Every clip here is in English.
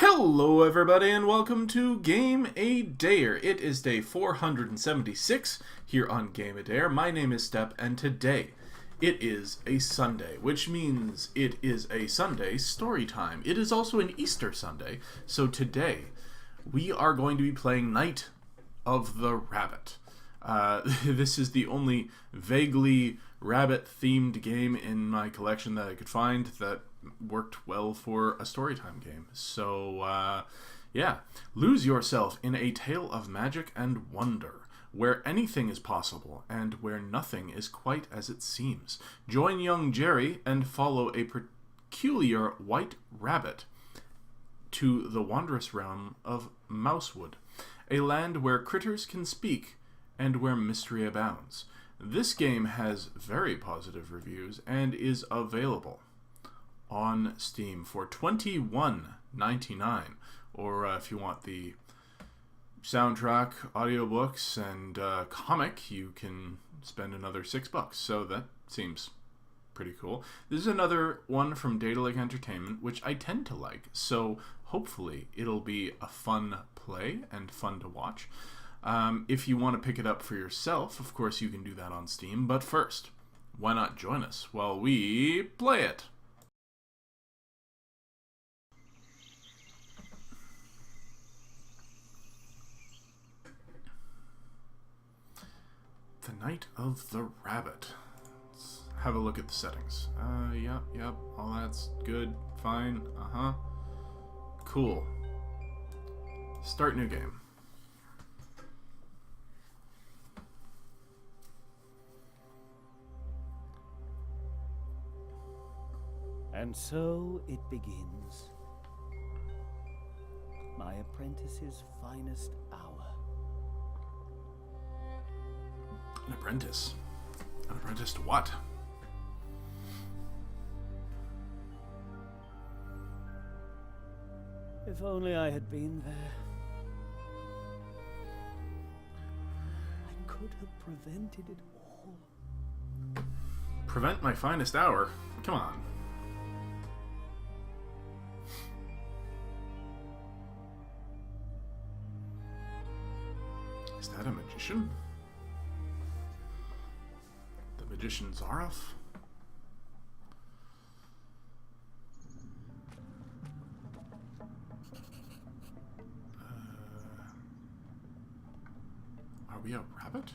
Hello everybody and welcome to Game A Dayer. It is day 476 here on Game A Dayer. My name is Step and today it is a Sunday, which means it is a Sunday story time. It is also an Easter Sunday, so today we are going to be playing Night of the Rabbit. This is the only vaguely rabbit-themed game in my collection that I could find that worked well for a Storytime game. So, yeah. Lose yourself in a tale of magic and wonder, where anything is possible and where nothing is quite as it seems. Join young Jerry and follow a peculiar white rabbit to the wondrous realm of Mousewood, a land where critters can speak and where mystery abounds. This game has very positive reviews and is available on Steam for $21.99, or if you want the soundtrack, audiobooks, and comic, you can spend another $6. So that seems pretty cool. This is another one from Daedalic Entertainment, which I tend to like, so hopefully it'll be a fun play and fun to watch. If you want to pick it up for yourself, of course you can do that on Steam, but first, why not join us while we play it? The Night of the Rabbit. Let's have a look at the settings. Yep, all that's good, fine, Cool. Start new game. And so it begins. My apprentice's finest hour. An apprentice? An apprentice to what? If only I had been there. I could have prevented it all. Prevent my finest hour? Come on. Is that a magician? The magician Zaroff? Are we a rabbit?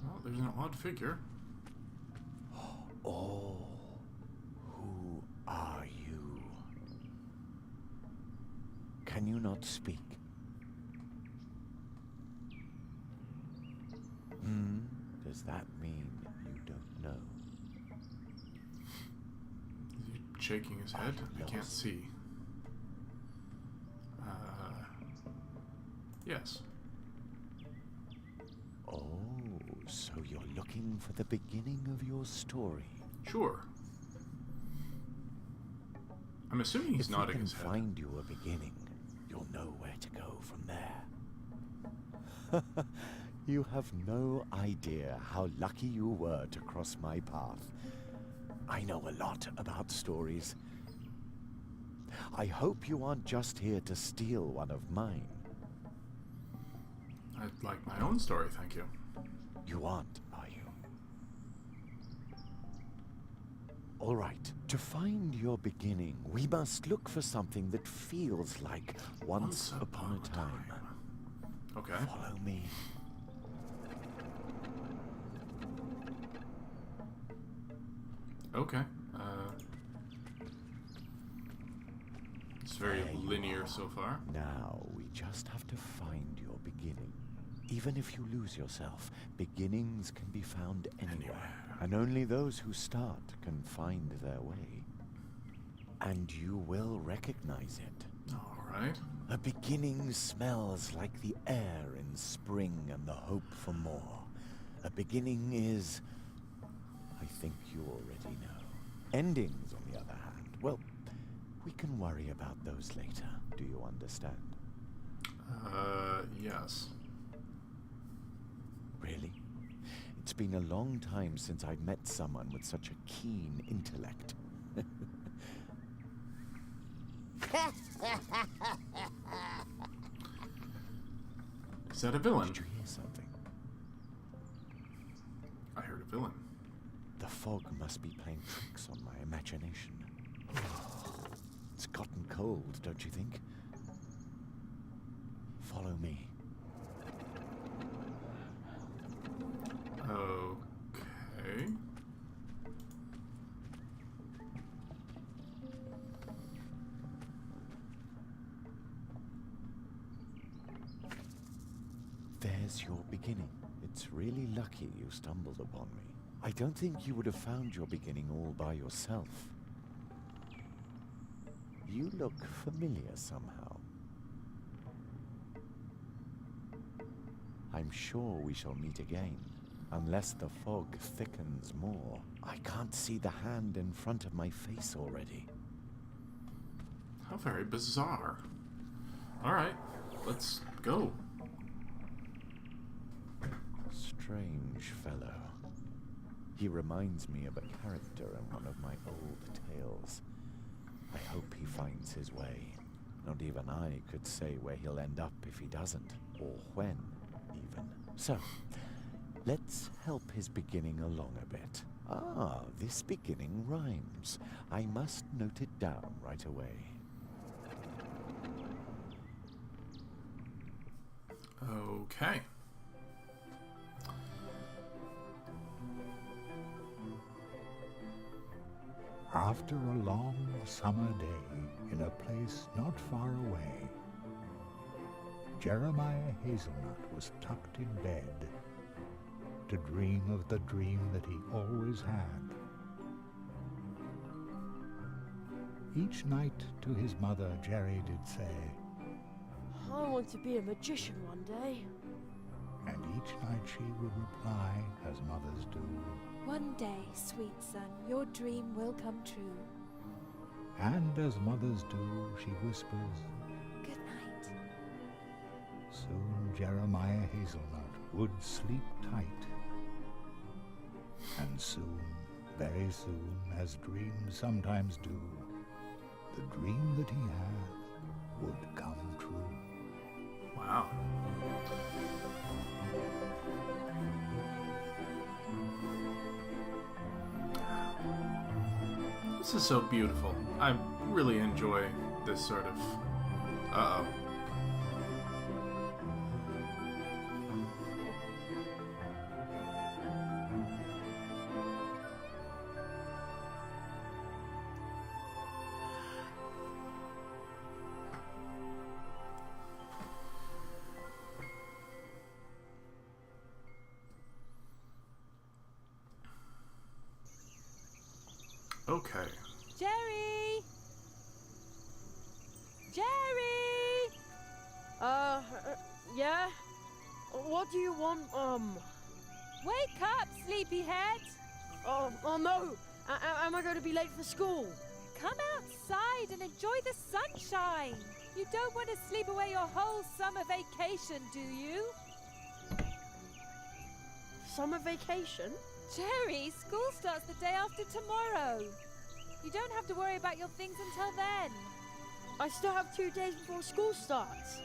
Well, there's an odd figure. Oh, who are you? Can you not speak? Does that mean you don't know? Is he shaking his head? I can't see. Yes. Oh, so you're looking for the beginning of your story. Sure. I'm assuming he's nodding his head. If we can find you a beginning, you'll know where to go from there. You have no idea how lucky you were to cross my path. I know a lot about stories. I hope you aren't just here to steal one of mine. I'd like my own story, thank you. You aren't, are you? All right. To find your beginning, we must look for something that feels like once upon a time. Okay. Follow me. Okay. It's very linear so far. Now, we just have to find your beginning. Even if you lose yourself, beginnings can be found anywhere. And only those who start can find their way. And you will recognize it. All right. A beginning smells like the air in spring and the hope for more. A beginning is... I think you already know. Endings, on the other hand, well, we can worry about those later. Do you understand? Yes. Really? It's been a long time since I've met someone with such a keen intellect. Is that a villain? Did you hear something? I heard a villain. The fog must be playing tricks on my imagination. It's gotten cold, don't you think? Follow me. Okay. There's your beginning. It's really lucky you stumbled upon me. I don't think you would have found your beginning all by yourself. You look familiar somehow. I'm sure we shall meet again, unless the fog thickens more. I can't see the hand in front of my face already. How very bizarre. Alright, let's go. Strange fellow. He reminds me of a character in one of my old tales. I hope he finds his way. Not even I could say where he'll end up if he doesn't, or when, even. So, let's help his beginning along a bit. Ah, this beginning rhymes. I must note it down right away. Okay. After a long summer day in a place not far away, Jeremiah Hazelnut was tucked in bed to dream of the dream that he always had. Each night to his mother, Jerry did say, I want to be a magician one day. and each night she would reply, as mothers do, One day, sweet son, your dream will come true. and as mothers do, she whispers. Good night. Soon Jeremiah Hazelnut would sleep tight. And soon, very soon, as dreams sometimes do, the dream that he had would come true. Wow. This is so beautiful. I really enjoy this sort of... Uh-oh. Okay. Jerry! Jerry! Yeah? What do you want, Wake up, sleepyhead! Oh no! Am I going to be late for school? Come outside and enjoy the sunshine. You don't want to sleep away your whole summer vacation, do you? Summer vacation? Jerry, school starts the day after tomorrow. You don't have to worry about your things until then. I still have 2 days before school starts.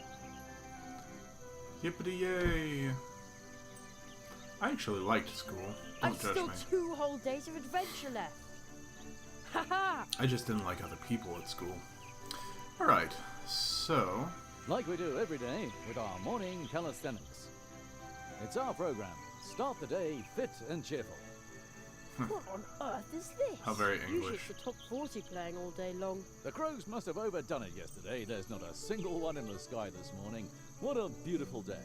Yippity-yay. I actually liked school. Don't I've judge still me. 2 whole days of adventure left. Haha! I just didn't like other people at school. Alright, so... Like we do every day with our morning calisthenics. It's our program. Start the day fit and cheerful. What on earth is this? How very Usually English. it's the top 40 playing all day long. The crows must have overdone it yesterday. There's not a single one in the sky this morning. What a beautiful day.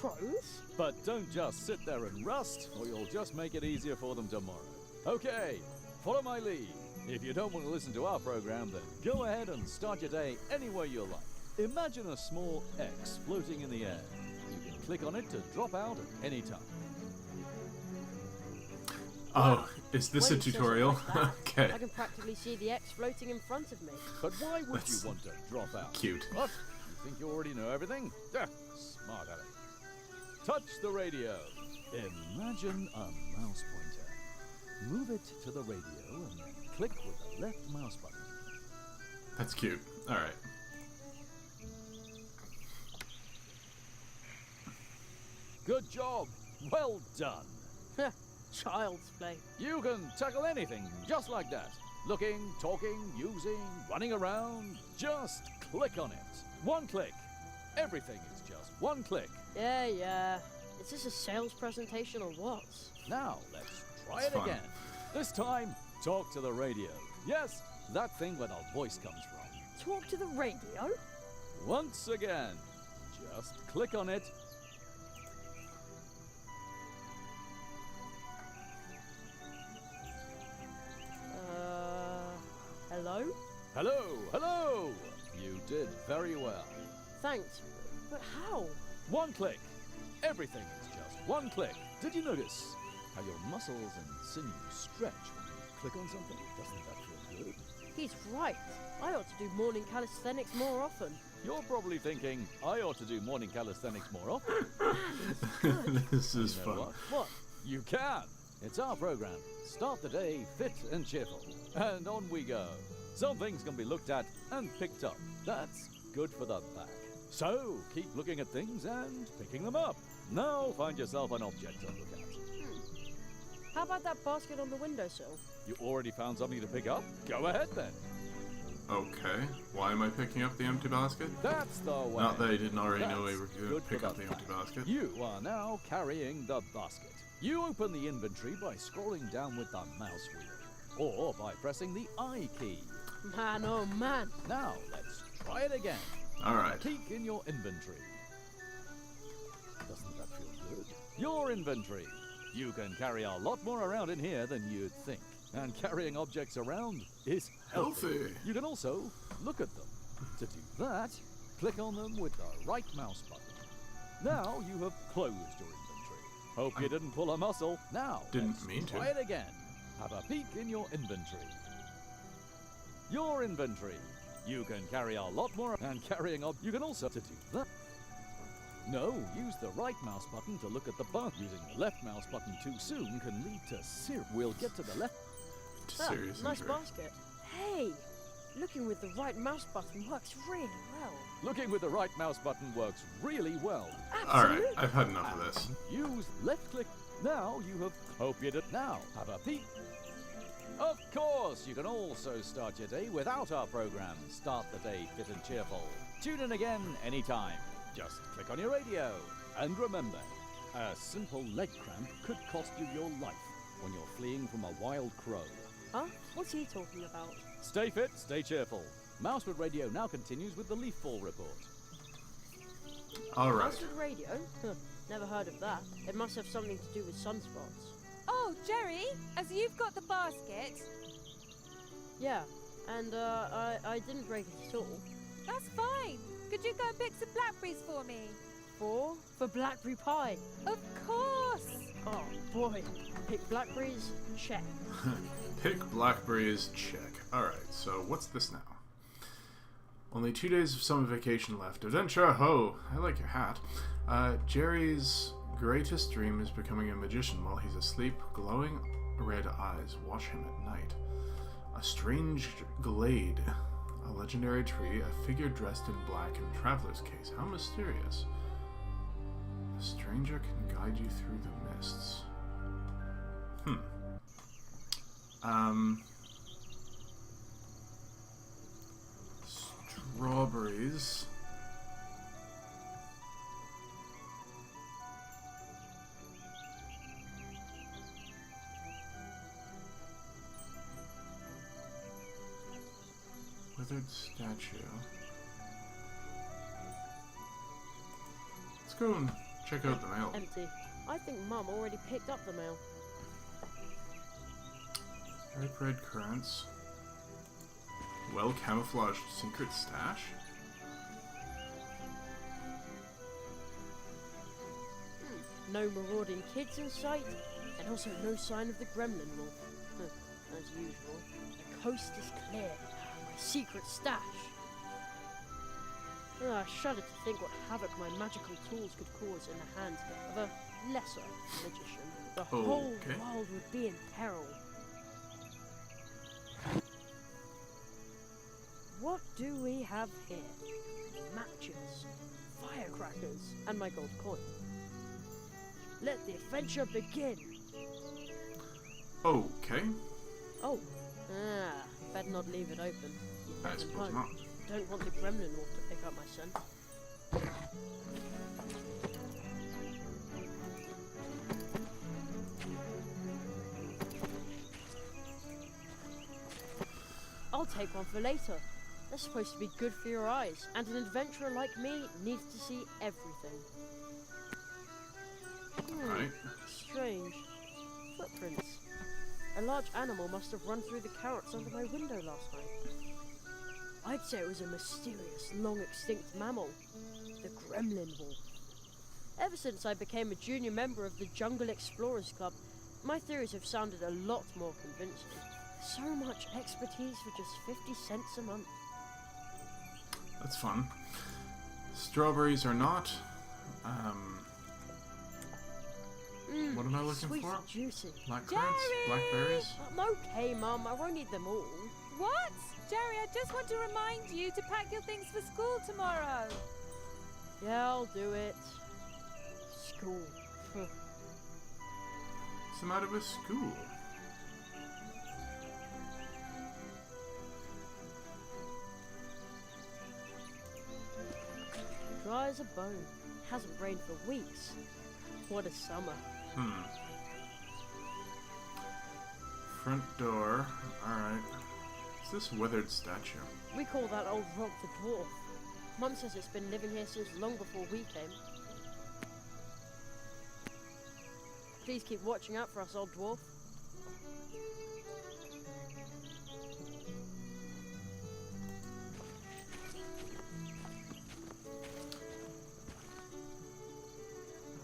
Crows? But don't just sit there and rust, or you'll just make it easier for them tomorrow. Okay, follow my lead. If you don't want to listen to our program, then go ahead and start your day any way you like. Imagine a small X floating in the air. You can click on it to drop out at any time. Oh, is this When a you says it tutorial? like that, Okay. I can practically see the X floating in front of me. But why would That's you want to drop out? cute. What? You think you already know everything? Smart aleck. Touch the radio. Imagine a mouse pointer. Move it to the radio and then click with the left mouse button. That's cute. Alright. Good job. Well done. Child's play. You can tackle anything just like that. Looking, talking, using, running around. Just click on it. One click. Everything is just one click. Yeah. Is this a sales presentation or what? Now, let's try It's it fun. again. This time, talk to the radio. Yes, that thing where the voice comes from. Talk to the radio? Once again, just click on it. Hello? Hello! You did very well. Thanks, but how? One click. Everything is just one click. Did you notice how your muscles and sinews stretch when you click on something? Doesn't that feel good? He's right. I ought to do morning calisthenics more often. You're probably thinking, I ought to do morning calisthenics more often. This is You know fun. what? You can. It's our program. Start the day fit and cheerful. And on we go. Some things can be looked at and picked up. That's good for the back. So keep looking at things and picking them up. Now find yourself an object to look at. How about that basket on the windowsill? You already found something to pick up? Go ahead then. Okay. Why am I picking up the empty basket? That's the way. Not that I didn't already know we That's were going to good pick for up the empty back. basket. You are now carrying the basket. You open the inventory by scrolling down with the mouse wheel, or by pressing the I key. Man, oh man. Now, let's try it again. Alright. Peek in your inventory. Doesn't that feel good? Your inventory. You can carry a lot more around in here than you'd think. And carrying objects around is healthy. Healthy. You can also look at them. To do that, click on them with the right mouse button. Now you have closed your inventory. Hope you didn't pull a muscle. Now, Didn't let's mean to. try it again. Have a peek in your inventory. Your inventory. You can carry a lot more and carrying up. You can also to do that. No, use the right mouse button to look at the bar. Using the left mouse button too soon can lead to serious. We'll get to the left. Serious Nice injury. basket. Hey, looking with the right mouse button works really well. Looking with the right mouse button works really well. Alright, Absolutely. I've had enough of this. Use left click. Now you have. Hope you did. Now have a peek. Of course, you can also start your day without our program. Start the day fit and cheerful. Tune in again anytime. Just click on your radio. And remember, a simple leg cramp could cost you your life when you're fleeing from a wild crow. Huh? What's he talking about? Stay fit, stay cheerful. Mouseford Radio now continues with the leaf fall report. Alright. Mouseford radio? Huh, never heard of that. It must have something to do with sunspots. Oh, Jerry, as you've got the basket, Yeah, and I didn't break it at all. that's fine. Could you go and pick some blackberries for me? For blackberry pie. Of course. Oh boy, pick blackberries, check. Pick blackberries, check. Alright, so what's this now? Only 2 days of summer vacation left. Adventure, ho! I like your hat. Jerry's greatest dream is becoming a magician while he's asleep. Glowing red eyes watch him at night. A strange glade. A legendary tree. A figure dressed in black in traveler's case. How mysterious. A stranger can guide you through the mists. Strawberries. Withered statue. Let's go and check out the mail. Empty. I think Mum already picked up the mail. Ripe red currants. Well camouflaged secret stash. No marauding kids in sight, and also no sign of the gremlin wolf. As usual. The coast is clear. My secret stash. I shudder to think what havoc my magical tools could cause in the hands of a lesser magician. The whole Okay. world would be in peril. what do we have here? Matches, firecrackers, and my gold coin. Let the adventure begin! Okay. Oh, better not leave it open. I suppose not. Don't want the gremlin wolf to pick up my scent. I'll take one for later. They're supposed to be good for your eyes, and an adventurer like me needs to see everything. Right. Strange. Footprints. A large animal must have run through the carrots under my window last night. I'd say it was a mysterious, long-extinct mammal. The gremlin wolf. Ever since I became a junior member of the Jungle Explorers Club, my theories have sounded a lot more convincing. So much expertise for just 50 cents a month. That's fun. Strawberries are not. What am I looking Sweet for? and juicy. Blackcurrants? Jerry! Blackberries? I'm okay, Mum. I won't eat them all. What? Jerry, I just want to remind you to pack your things for school tomorrow. Yeah, I'll do it. School. What's the matter with school? Dry as a bone. Hasn't rained for weeks. What a summer. Front door. Alright. What's this withered statue? We call that old rock the dwarf. Mum says it's been living here since long before we came. Please keep watching out for us, old dwarf.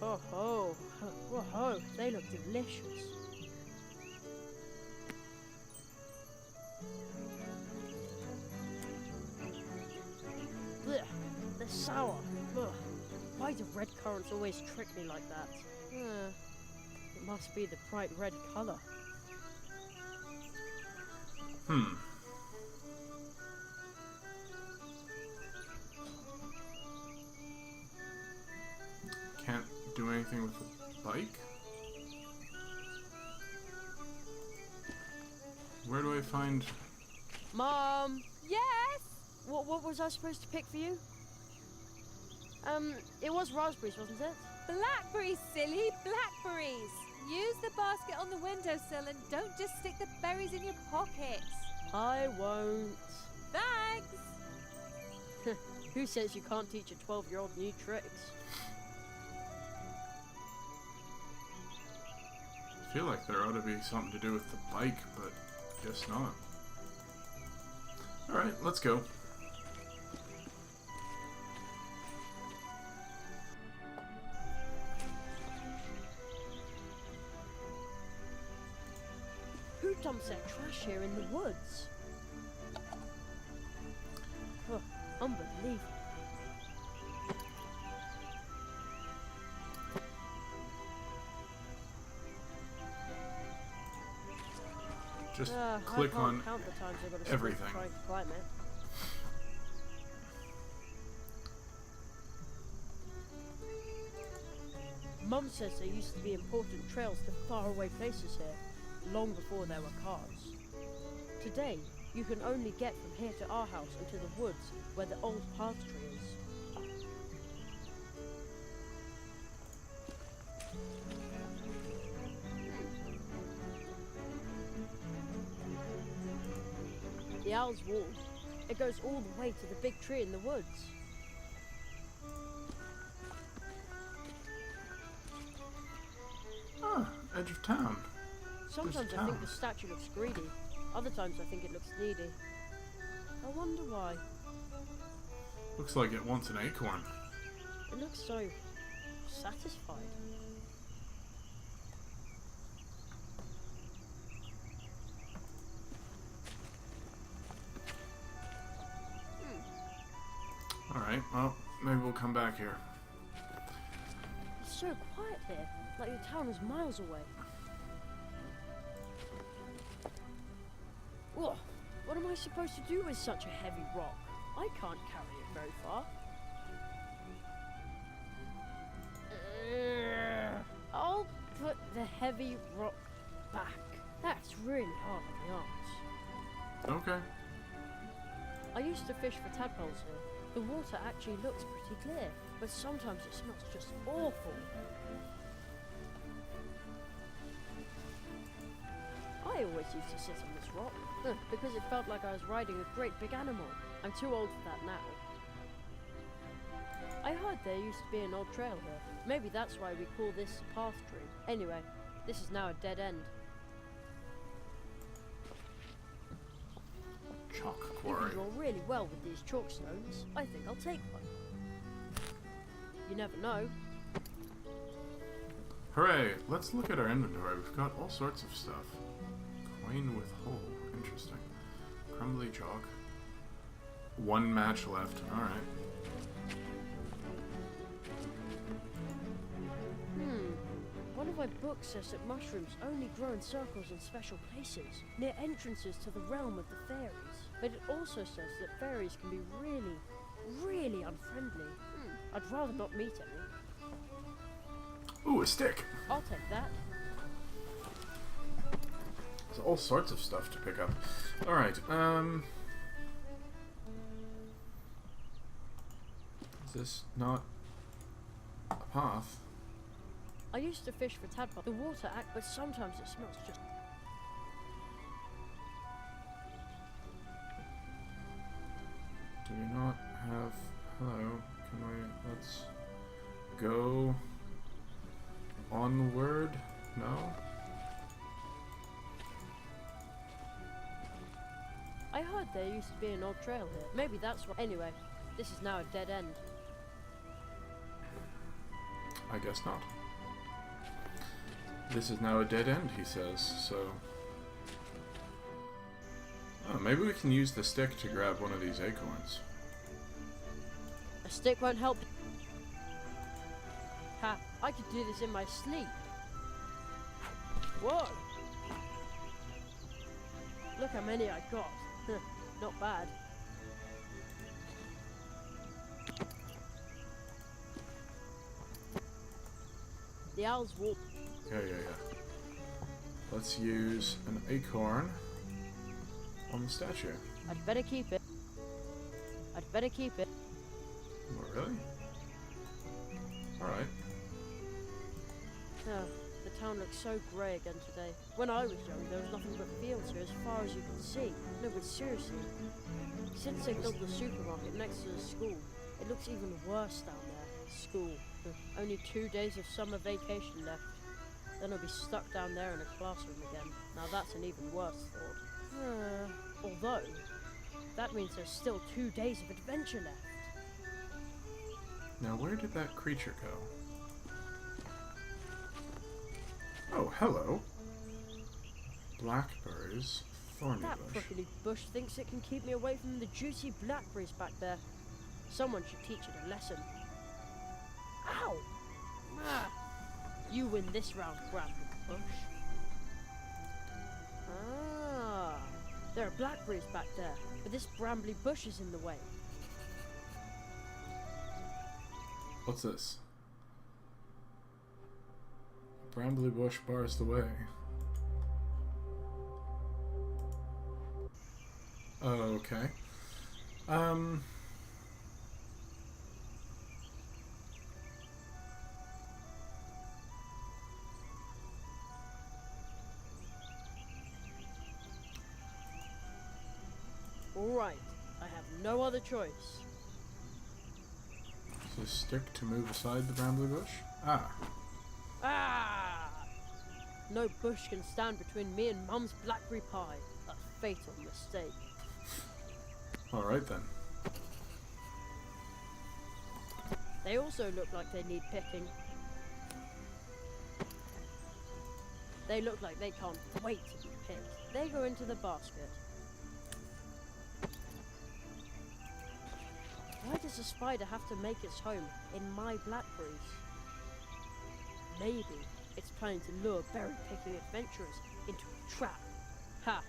Oh ho, oh ho, they look delicious. Blech, they're sour. Ugh. Why do red currants always trick me like that? It must be the bright red colour. Can't do anything with the bike? Where do I find... Mom! Yes? What was I supposed to pick for you? It was raspberries, wasn't it? Blackberries, silly, blackberries. Use the basket on the windowsill and don't just stick the berries in your pockets. I won't. Thanks. Who says you can't teach a 12-year-old new tricks? I feel like there ought to be something to do with the bike, but guess not. Alright, let's go. Who dumps their trash here in the woods? Oh, unbelievable. Just I click can't on count the times I got to everything. trying to climb it. Mum says there used to be important trails to faraway places here, long before there were cars. Today, you can only get from here to our house and to the woods where the old path tree is. The owl's wall. It goes all the way to the big tree in the woods. Ah, edge of town. Sometimes I think the statue looks greedy. Other times I think it looks needy. I wonder why. Looks like it wants an acorn. It looks so satisfied. Alright, well, maybe we'll come back here. It's so quiet here, like the town is miles away. Ugh, What am I supposed to do with such a heavy rock? I can't carry it very far. I'll put the heavy rock back. That's really hard on the arms. Okay. I used to fish for tadpoles here. The water actually looks pretty clear, but sometimes it smells just awful. I always used to sit on this rock, because it felt like I was riding a great big animal. I'm too old for that now. I heard there used to be an old trail here. Maybe that's why we call this a path tree. Anyway, this is now a dead end. Chalk You quarry. can draw really well with these chalk stones. I think I'll take one. You never know. Hooray! Let's look at our inventory. We've got all sorts of stuff. Coin with hole. Interesting. Crumbly chalk. 1 match left. Alright. One of my books says that mushrooms only grow in circles in special places, near entrances to the realm of the fairies. But it also says that fairies can be really, really unfriendly. I'd rather not meet any. Ooh, a stick! I'll take that. There's all sorts of stuff to pick up. Alright, is this not a path? I used to fish for tadpoles. The water but sometimes it smells just... Do we not have... Hello, can we... Let's go... onward? No? I heard there used to be an old trail here. Maybe that's what... Anyway, this is now a dead end. I guess not. This is now a dead end, he says, so... Oh, maybe we can use the stick to grab one of these acorns. A stick won't help. Ha! I could do this in my sleep. Whoa! Look how many I got. Not bad. The owls walk. Yeah. Let's use an acorn on the statue. I'd better keep it. I'd better keep it. Oh, really? Alright. Oh, the town looks so grey again today. When I was young, there was nothing but fields here as far as you could see. No, but seriously, since they built the supermarket next to the school, it looks even worse down there. School. Only 2 days of summer vacation left. Then I'll be stuck down there in a classroom again. Now that's an even worse thought. Although, that means there's still 2 days of adventure left. Now, where did that creature go? Oh, hello. Blackberries, thorny That bush. prickly bush thinks it can keep me away from the juicy blackberries back there. Someone should teach it a lesson. Ow! Ah! You win this round, Brambly Bush. Ah! There are blackberries back there, but this brambly bush is in the way. What's this? Brambly bush bars the way. Okay. Alright, I have no other choice. So stick to move aside the brambly bush? Ah. Ah! No bush can stand between me and Mum's blackberry pie. A fatal mistake. Alright then. They also look like they need picking. They look like they can't wait to be picked. They go into the basket. Why does a spider have to make its home in my blackberries? Maybe it's planning to lure berry-picking adventurers into a trap. Ha!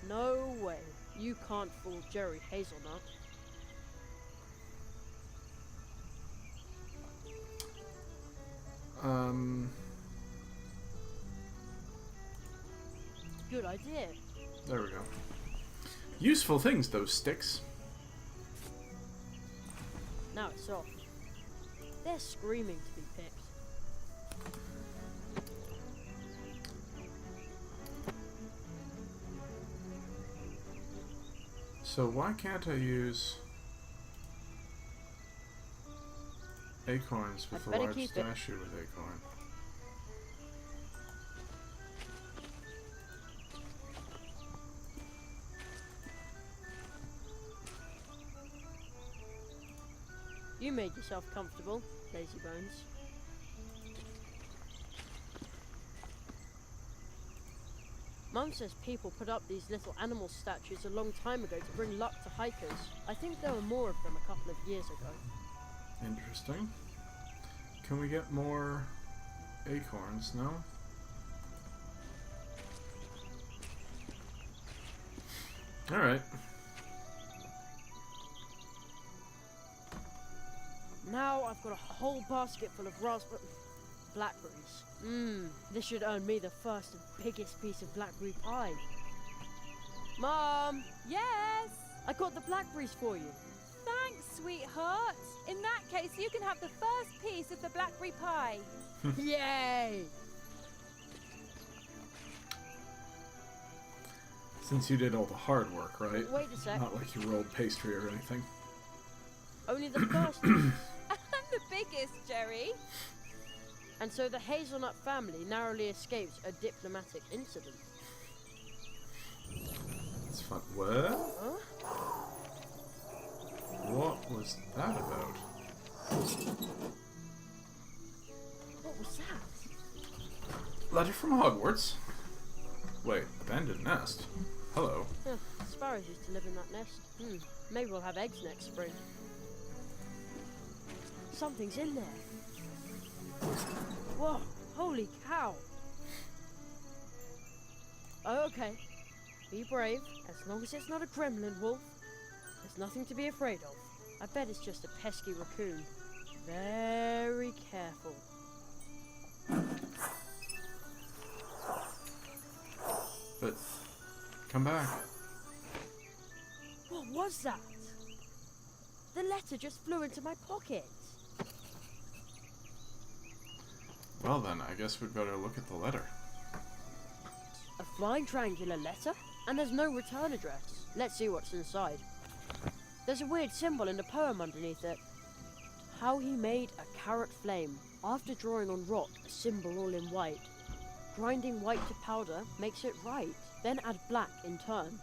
No way. You can't fool Jerry Hazelnut. Good idea. There we go. Useful things, those sticks. Now it's off. They're screaming to be picked. So why can't I use acorns with I'd a better large keep it. statue with acorn? You made yourself comfortable, lazy bones. Mum says people put up these little animal statues a long time ago to bring luck to hikers. I think there were more of them a couple of years ago. Interesting. Can we get more acorns? No? Alright. Now I've got a whole basket full of blackberries. This should earn me the first and biggest piece of blackberry pie. Mom, Yes! I got the blackberries for you. Thanks, sweetheart. In that case, you can have the first piece of the blackberry pie. Yay! Since you did all the hard work, right? Wait a sec. Not like you rolled pastry or anything. Only the first. And the biggest, Jerry. And so the Hazelnut family narrowly escapes a diplomatic incident. It's fun. What? Huh? What was that about? What was that? Letter from Hogwarts. Wait, abandoned nest. Hello. Huh, sparrows used to live in that nest. Maybe we'll have eggs next spring. Something's in there. Whoa, holy cow. Oh, okay. Be brave, as long as it's not a gremlin wolf. There's nothing to be afraid of. I bet it's just a pesky raccoon. Very careful. But come back. What was that? The letter just flew into my pocket. Well then, I guess we'd better look at the letter. A flying triangular letter? And there's no return address. Let's see what's inside. There's a weird symbol in the poem underneath it. How he made a carrot flame. After drawing on rock a symbol all in white. Grinding white to powder makes it right. Then add black in turn.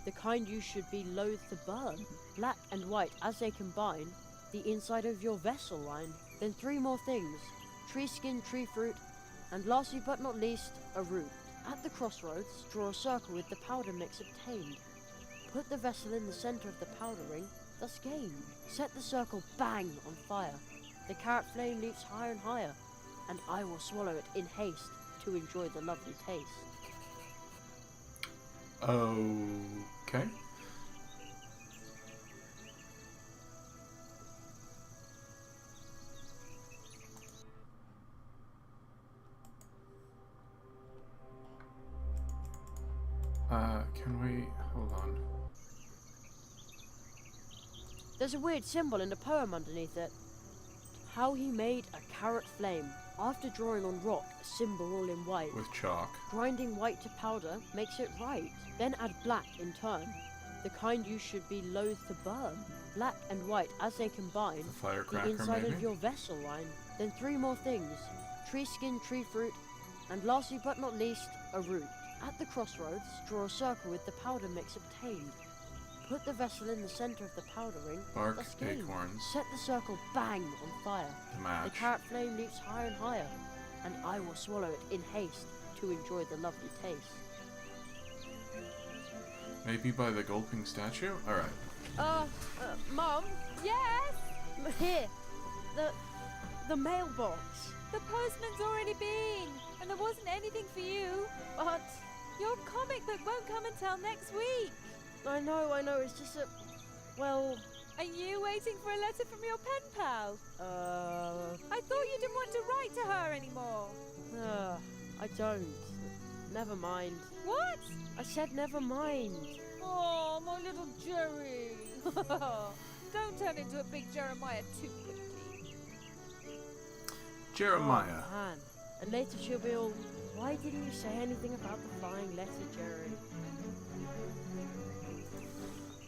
The kind you should be loath to burn. Black and white as they combine. The inside of your vessel line. Then 3 more things. Tree skin, tree fruit. And lastly but not least, a root. At the crossroads, draw a circle with the powder mix obtained. Put the vessel in the center of the powder ring, thus gained. Set the circle bang on fire. The carrot flame leaps higher and higher, and I will swallow it in haste to enjoy the lovely taste. Okay. Can we... hold on. There's a weird symbol in the poem underneath it. How he made a carrot flame. After drawing on rock a symbol all in white. With chalk. Grinding white to powder makes it right. Then add black in turn. The kind you should be loath to burn. Black and white as they combine. The firecracker, The inside maybe? of your vessel line. Then 3 more things. Tree skin, tree fruit. And lastly but not least, a root. At the crossroads, draw a circle with the powder mix obtained. Put the vessel in the center of the powder ring. Bark, thus gained. acorns. Set the circle bang on fire. The The match. carrot flame leaps higher and higher, and I will swallow it in haste to enjoy the lovely taste. Maybe by the gulping statue? Alright. Mom? Yes! Here! The mailbox! The postman's already been, and there wasn't anything for you. But... Your comic book won't come until next week. I know, it's just that, well, Are you waiting for a letter from your pen pal? I thought you didn't want to write to her anymore. I don't. Never mind. What? I said never mind. Oh, my little Jerry. Don't turn into a big Jeremiah too quickly. Jeremiah. Oh, man. And later she'll be all, why didn't you say anything about the flying letter, Jerry?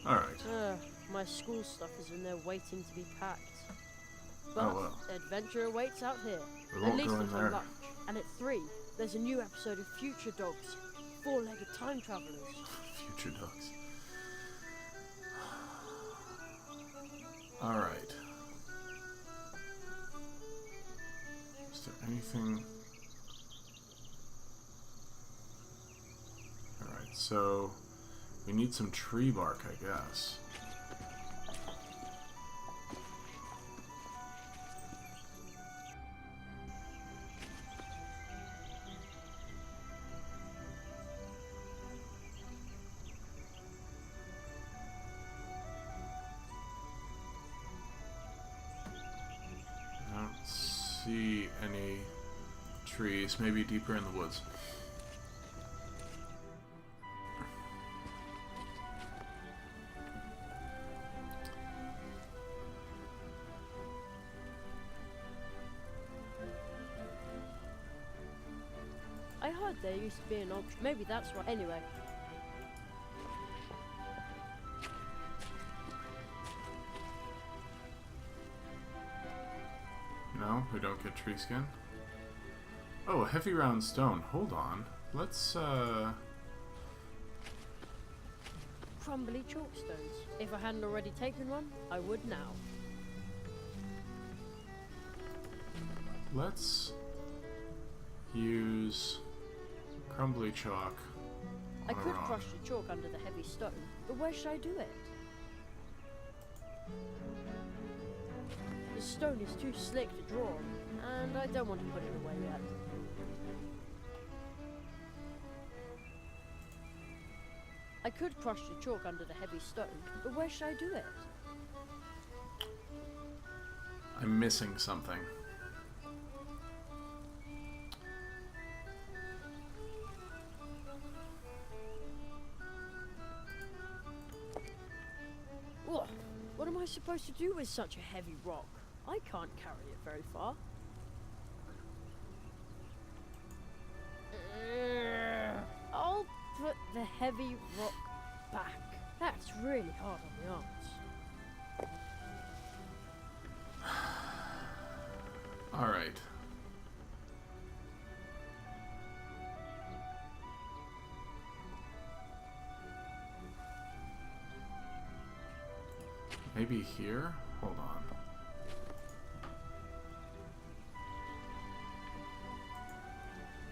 Alright. My school stuff is in there waiting to be packed. But Oh, well. adventure awaits out here. We At won't least go in until there. lunch. And at 3, there's a new episode of Future Dogs. 4-legged time travelers. Future dogs. Alright. Is there anything... Alright, so... we need some tree bark, I guess. I don't see any trees. Maybe deeper in the woods. I heard there used to be an auction. Maybe that's right. Anyway. No, we don't get tree skin. Oh, a heavy round stone. Hold on. Let's, Crumbly chalkstones. If I hadn't already taken one, I would now. let's use crumbly chalk I on a could rock. crush the chalk under the heavy stone, but where should I do it? The stone is too slick to draw on, and I don't want to put it away yet. I could crush the chalk under the heavy stone, but where should I do it? I'm missing something. Ugh, what am I supposed to do with such a heavy rock? I can't carry it very far. I'll put the heavy rock back. That's really hard on the arms. Alright. Maybe here? Hold on.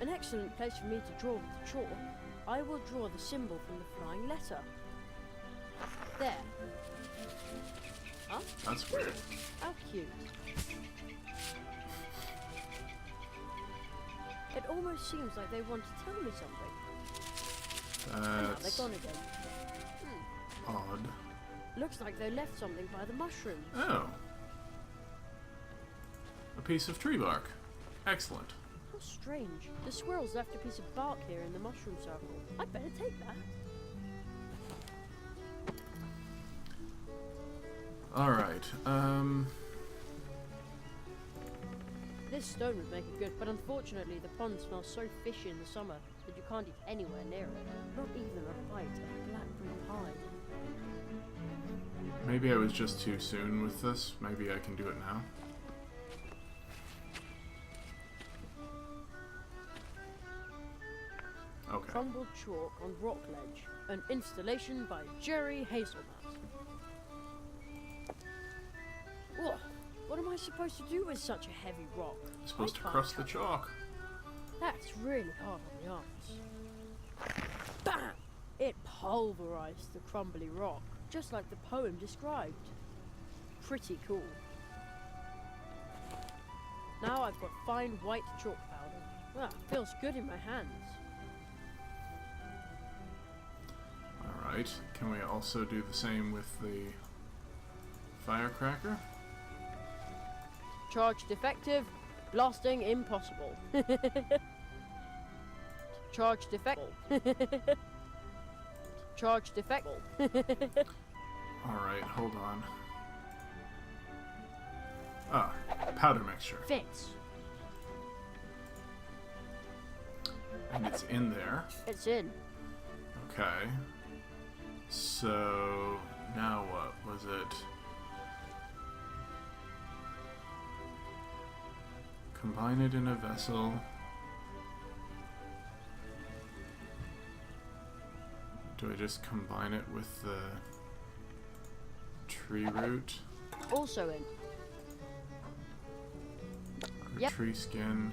An excellent place for me to draw with the chalk. I will draw the symbol from the flying letter. There. Huh? That's weird. How cute. It almost seems like they want to tell me something. And now they're That's gone again. odd. Looks like they left something by the mushrooms. Oh. A piece of tree bark. Excellent. How strange. The squirrels left a piece of bark here in the mushroom circle. I'd better take that. Alright, This stone would make it good, but unfortunately the pond smells so fishy in the summer that you can't eat anywhere near it. Not even a bite of blackberry pie. maybe I was just too soon with this. Maybe I can do it now. Okay. Crumbled chalk on rock ledge. An installation by Jerry Hazelnut. Ugh, what am I supposed to do with such a heavy rock? I'm supposed to I can't crush the cut it. chalk. That's really hard on the arms. Bam! It pulverized the crumbly rock, just like the poem described. Pretty cool. Now I've got fine white chalk powder. Ah, feels good in my hands. Alright, can we also do the same with the firecracker? Charge defective. Blasting impossible. Charge defective. Charge defective. Alright, hold on. Ah, powder mixture. Fits. And it's in there. It's in. Okay. So, now what was it? Combine it in a vessel. Do I just combine it with the tree root? Also in. Or Yep. tree skin,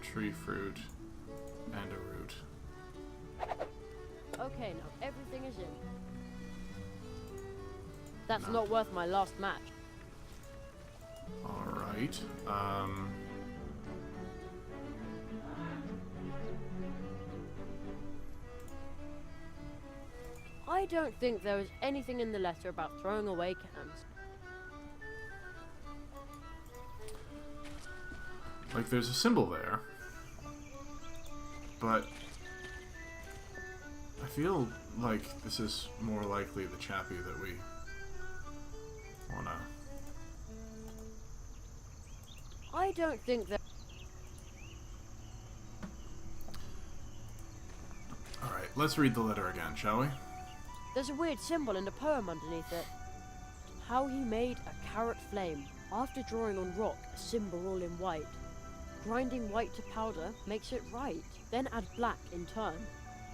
tree fruit, and a root. Okay, now everything is in. That's not worth my last match. Alright. I don't think there was anything in the letter about throwing away cans. Like, there's a symbol there. But I feel like this is more likely the chappie that we wanna... I don't think that... Alright, let's read the letter again, shall we? There's a weird symbol in the poem underneath it. How he made a carrot flame. After drawing on rock a symbol all in white. Grinding white to powder makes it right. Then add black in turn.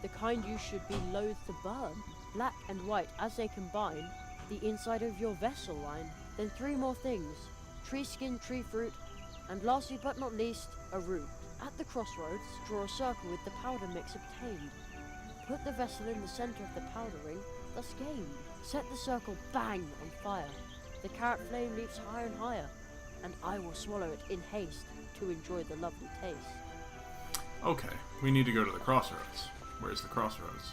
The kind you should be loath to burn. Black and white as they combine. The inside of your vessel line. Then 3 more things. Tree skin, tree fruit. And lastly but not least, a root. At the crossroads, draw a circle with the powder mix obtained. Put the vessel in the center of the powdering, thus gained. Set the circle bang on fire. The carrot flame leaps higher and higher, and I will swallow it in haste to enjoy the lovely taste. Okay, we need to go to the crossroads. Where's the crossroads?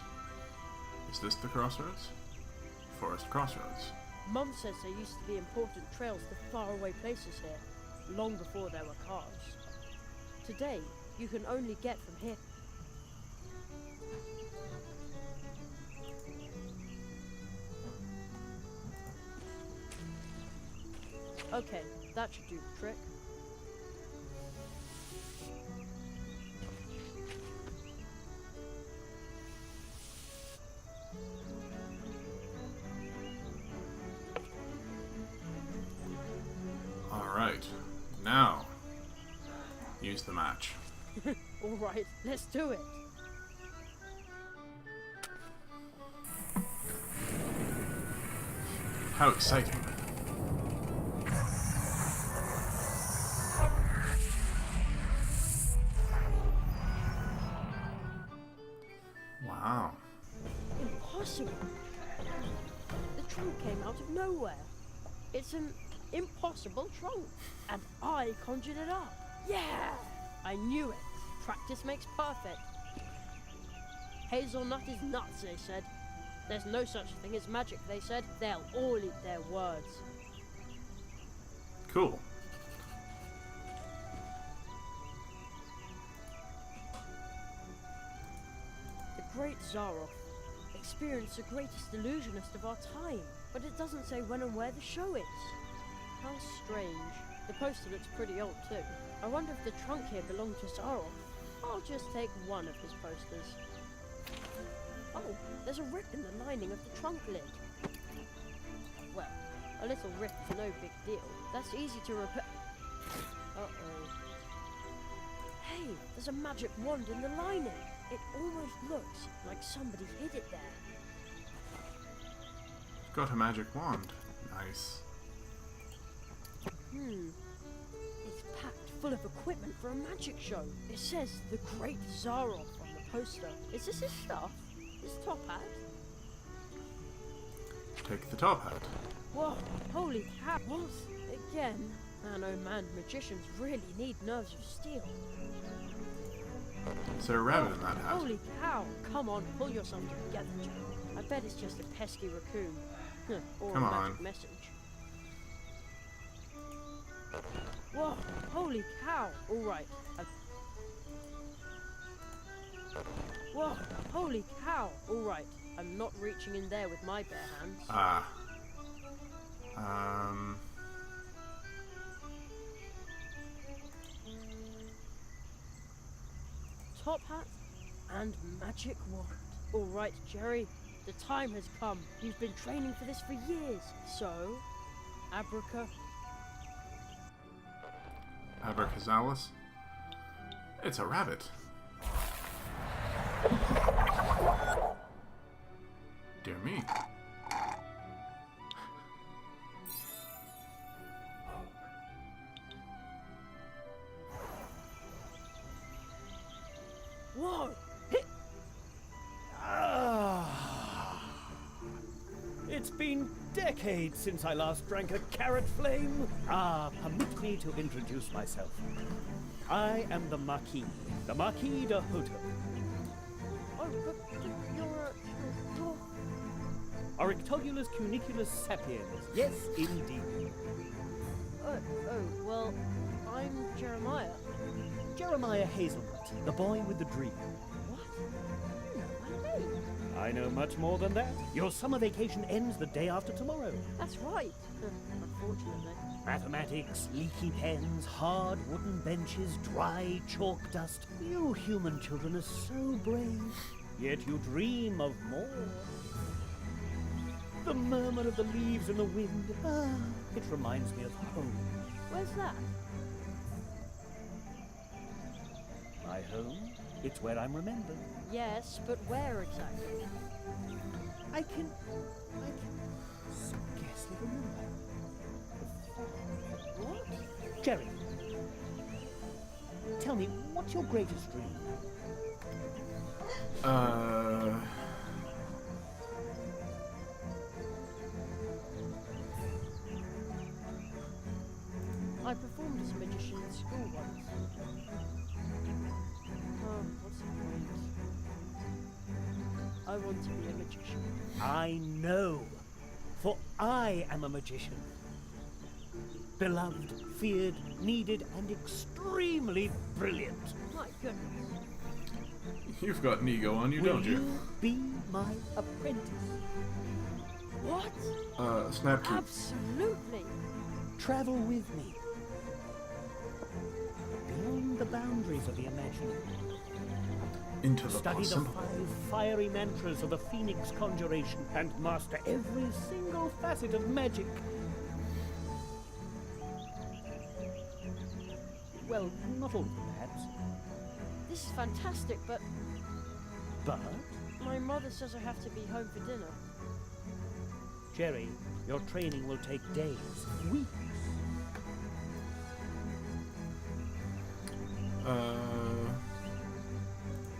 Is this the crossroads? Forest Crossroads. Mum says there used to be important trails to faraway places here, long before there were cars. Today, you can only get from here. Okay, that should do the trick. Alright, now use the match. Alright, let's do it. How exciting. Wow. Impossible. The trunk came out of nowhere. It's an impossible trunk. And I conjured it up. Yeah! I knew it. Practice makes perfect. Hazelnut is nuts, they said. There's no such thing as magic, they said. They'll all eat their words. Cool. The great Zaroff experienced the greatest illusionist of our time, but it doesn't say when and where the show is. How strange. The poster looks pretty old too. I wonder if the trunk here belonged to Zaroff. I'll just take one of his posters. Oh, there's a rip in the lining of the trunk lid. Well, a little rip is no big deal. That's easy to repair. Uh-oh. Hey, there's a magic wand in the lining. It almost looks like somebody hid it there. Got a magic wand. Nice. It's packed full of equipment for a magic show. It says the Great Zaroff on the poster. Is this his stuff? His top hat? Take the top hat. Whoa, holy cow. What? Again? Man, oh man, magicians really need nerves of steel. Is there a rabbit in that hat? Holy cow! Come on, pull yourself together, Joe. I bet it's just a pesky raccoon. Or Come a on. magic message. Whoa! Holy cow! Alright. Whoa! Holy cow! Alright. I'm not reaching in there with my bare hands. Ah. Top hat and magic wand. Alright, Jerry. The time has come. You've been training for this for years. So, Abracazalis? It's a rabbit. Dear me. Whoa! It's been decades since I last drank a carrot flame. Permit me to introduce myself. I am the Marquis de Hoto. Oh, but you're Orictolulus cuniculus sapiens. Yes, indeed. well, I'm Jeremiah. Jeremiah Hazelnut, the boy with the dream. What? You know my name. I know much more than that. Your summer vacation ends the day after tomorrow. That's right. Unfortunately. Mathematics, leaky pens, hard wooden benches, dry chalk dust. You human children are so brave, yet you dream of more. The murmur of the leaves in the wind. It reminds me of home. Where's that? My home? It's where I'm remembered. Yes, but where exactly? I can scarcely remember. What? Jerry, tell me, what's your greatest dream? I performed as a magician in school once. What's the point? I want to be a magician. I know, for I am a magician. Beloved, feared, needed, and extremely brilliant. My goodness. You've got an ego on you, Will don't you? you be my apprentice? What? Snapkeep. Absolutely. Travel with me. Beyond the boundaries of the imaginary. Into the Study the possible. 5 fiery mantras of the Phoenix Conjuration and master every single facet of magic. Well, not all of them, perhaps. This is fantastic, but But, my mother says I have to be home for dinner. Jerry, your training will take days, weeks.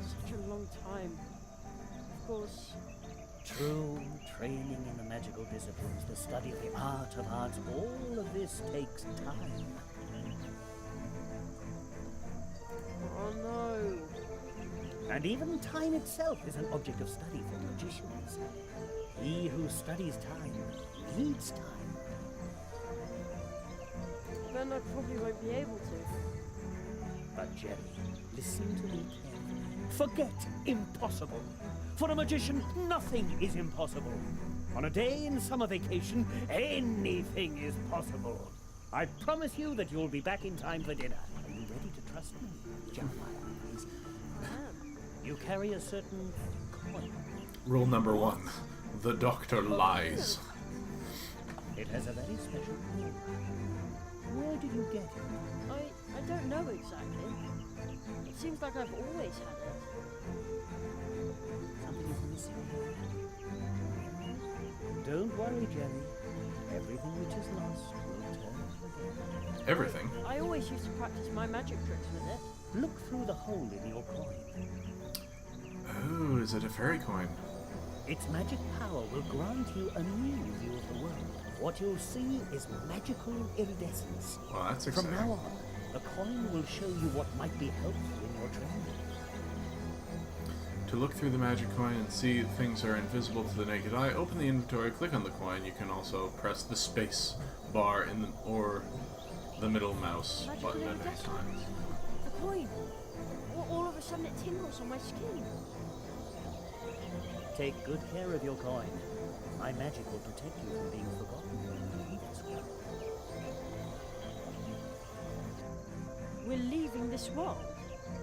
Such a long time. Of course. True training in the magical disciplines, the study of the art of arts, all of this takes time. Oh no. And even time itself is an object of study for magicians. He who studies time needs time. Then I probably won't be able to. But Jerry, listen to me carefully. Forget impossible. For a magician, nothing is impossible. On a day in summer vacation, anything is possible. I promise you that you'll be back in time for dinner. Are you ready to trust me, Jeremiah? Please. You carry a certain coin. Rule number 1. The doctor lies. It has a very special name. Where did you get it? I don't know exactly. It seems like I've always had it. Something is missing here. Don't worry, Jerry. Everything which is lost will return again. Everything. I always used to practice my magic tricks with it. Look through the hole in your coin. Oh, is it a fairy coin? Its magic power will grant you a new view of the world. What you'll see is magical iridescence. Well, that's From exciting. now on, the coin will show you what might be helpful in your training. To look through the magic coin and see things are invisible to the naked eye, open the inventory, click on the coin. You can also press the space bar or the middle mouse button at any time. The coin. All of a sudden it tingles on my skin. Take good care of your coin. My magic will protect you from being forgotten when you leave this world. We're leaving this world.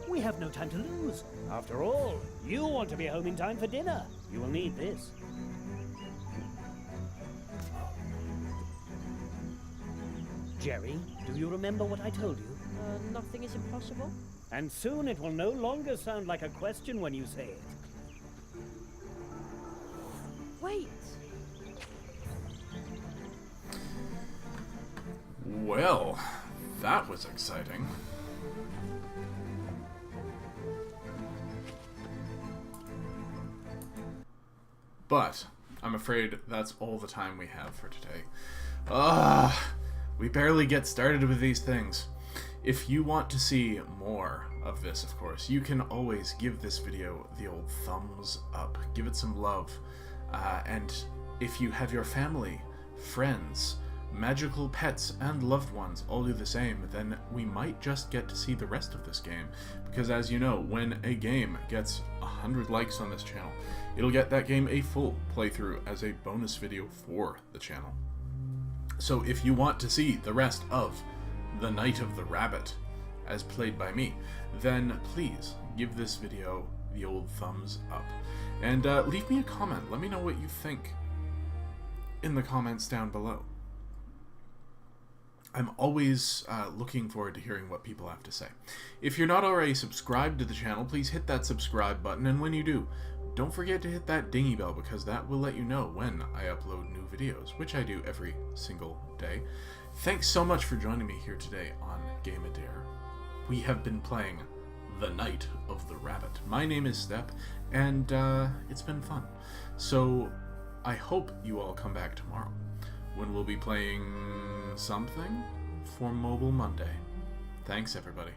We have no time to lose. After all, you want to be home in time for dinner. You will need this. Jerry, do you remember what I told you? Nothing is impossible. And soon it will no longer sound like a question when you say it. Wait. Well, that was exciting. But I'm afraid that's all the time we have for today. We barely get started with these things. If you want to see more of this, of course, you can always give this video the old thumbs up. Give it some love. And if you have your family, friends, magical pets, and loved ones all do the same, then we might just get to see the rest of this game. Because as you know, when a game gets 100 likes on this channel, it'll get that game a full playthrough as a bonus video for the channel. So if you want to see the rest of The Night of the Rabbit as played by me, then please give this video the old thumbs up. And leave me a comment. Let me know what you think in the comments down below. I'm always looking forward to hearing what people have to say. If you're not already subscribed to the channel, please hit that subscribe button, and when you do, don't forget to hit that dingy bell, because that will let you know when I upload new videos, which I do every single day. Thanks so much for joining me here today on Game a Dare. We have been playing The Night of the Rabbit. My name is Step, and it's been fun. So I hope you all come back tomorrow, when we'll be playing something for Mobile Monday. Thanks, everybody.